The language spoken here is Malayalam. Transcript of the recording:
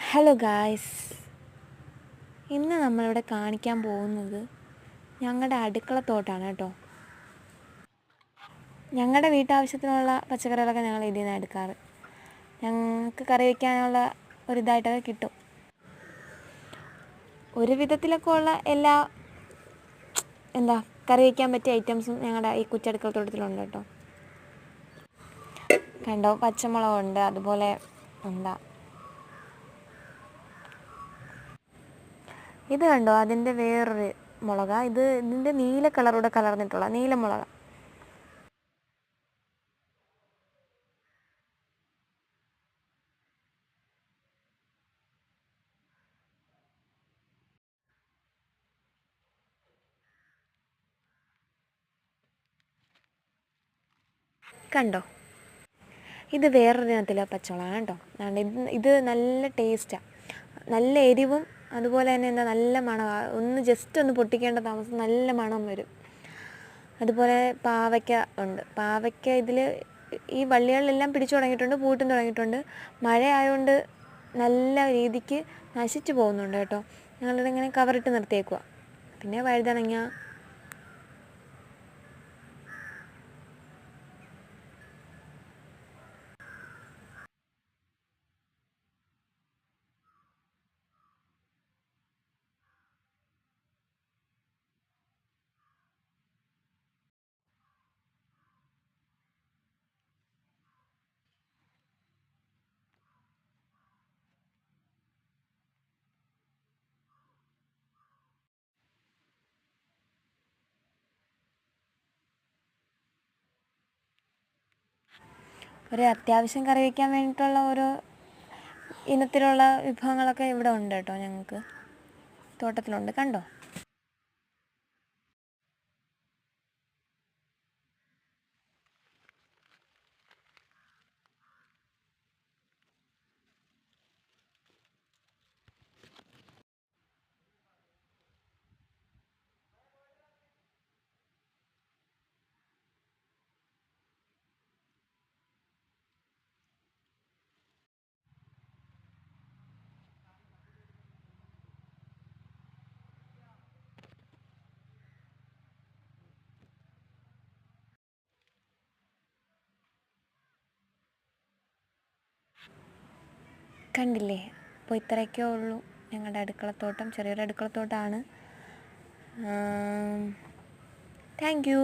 ഹലോ ഗായ്സ്, ഇന്ന് നമ്മളിവിടെ കാണിക്കാൻ പോകുന്നത് ഞങ്ങളുടെ അടുക്കളത്തോട്ടാണ് കേട്ടോ. ഞങ്ങളുടെ വീട്ടാവശ്യത്തിനുള്ള പച്ചക്കറികളൊക്കെ ഞങ്ങൾ ഇതിൽ നിന്നാണ് എടുക്കാറ്. ഞങ്ങൾക്ക് കറി വയ്ക്കാനുള്ള ഒരിതായിട്ടൊക്കെ കിട്ടും. ഒരു വിധത്തിലൊക്കെ ഉള്ള എല്ലാ കറി വയ്ക്കാൻ പറ്റിയ ഐറ്റംസും ഞങ്ങളുടെ ഈ കൊച്ചടുക്കളത്തോട്ടത്തിലുണ്ട് കേട്ടോ. കണ്ടോ, പച്ചമുളകുണ്ട്, അതുപോലെ ഇത് കണ്ടോ, അതിൻ്റെ വേറൊരു മുളക. ഇതിൻ്റെ നീല കളറൂടെ കലർന്നിട്ടുള്ള നീല മുളക. കണ്ടോ, ഇത് വേറൊരു ഇനത്തിലെ പച്ചമുളകാണ് കേട്ടോ. ഇത് നല്ല ടേസ്റ്റാണ്, നല്ല എരിവും അതുപോലെ തന്നെ നല്ല മണമാണ്. ജസ്റ്റ് ഒന്ന് പൊട്ടിക്കേണ്ട താമസം, നല്ല മണം വരും. അതുപോലെ പാവയ്ക്ക ഉണ്ട്. പാവയ്ക്ക ഇതിൽ ഈ വള്ളികളിലെല്ലാം പിടിച്ചു തുടങ്ങിയിട്ടുണ്ട്, പൂട്ടും തുടങ്ങിയിട്ടുണ്ട്. മഴ ആയതുകൊണ്ട് നല്ല രീതിക്ക് നശിച്ചു പോകുന്നുണ്ട് കേട്ടോ. ഞങ്ങളിതിങ്ങനെ കവറിട്ട് നിർത്തിയേക്കുക. പിന്നെ വഴുതനങ്ങ, ഒരു അത്യാവശ്യം കറി വയ്ക്കാൻ വേണ്ടിയിട്ടുള്ള ഓരോ ഇനത്തിലുള്ള വിഭവങ്ങളൊക്കെ ഇവിടെ ഉണ്ട് കേട്ടോ. ഞങ്ങൾക്ക് തോട്ടത്തിലുണ്ട്. കണ്ടോ, കണ്ടില്ലേ? അപ്പോൾ ഇത്രയൊക്കെ ഉള്ളൂ ഞങ്ങളുടെ അടുക്കളത്തോട്ടം. ചെറിയൊരു അടുക്കളത്തോട്ടമാണ്. Thank you.